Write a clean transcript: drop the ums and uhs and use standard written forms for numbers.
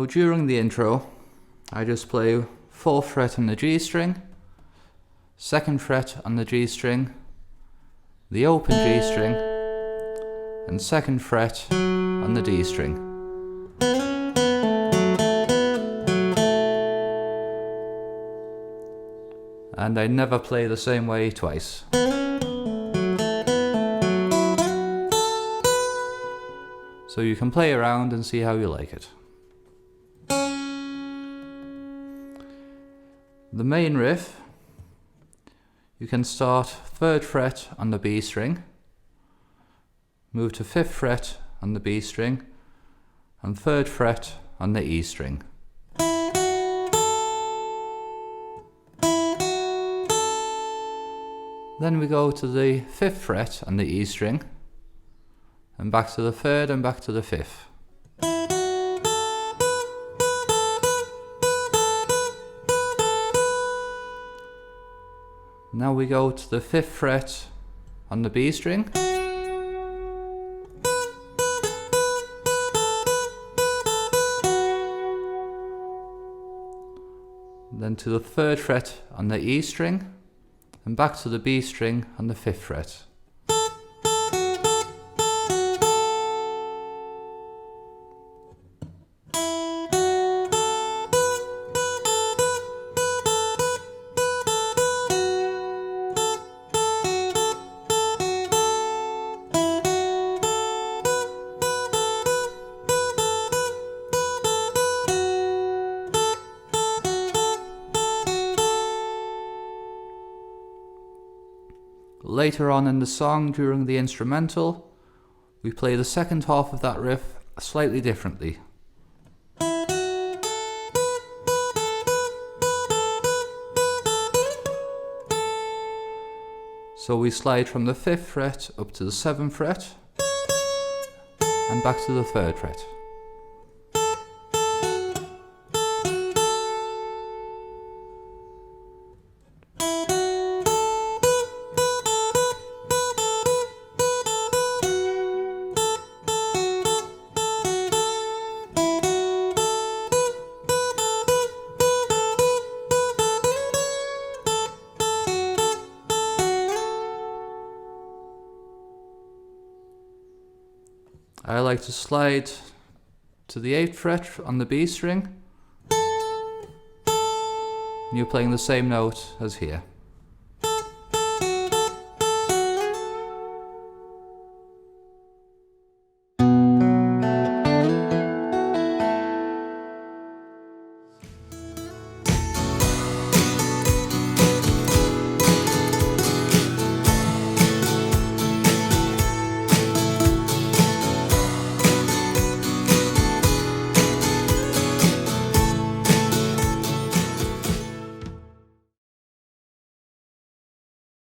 Now during the intro, I just play 4th fret on the G string, 2nd fret on the G string, the open G string, and 2nd fret on the D string. And I never play the same way twice. So you can play around and see how you like it. The main riff, you can start 3rd fret on the B string, move to 5th fret on the B string, and 3rd fret on the E string. Then we go to the 5th fret on the E string, and back to the 3rd and back to the 5th. Now we go to the 5th fret on the B string, then to the 3rd fret on the E string, and back to the B string on the 5th fret. Later on in the song, during the instrumental, we play the 2nd half of that riff slightly differently. So we slide from the 5th fret up to the 7th fret and back to the 3rd fret. I like to slide to the 8th fret on the B string. You're playing the same note as here.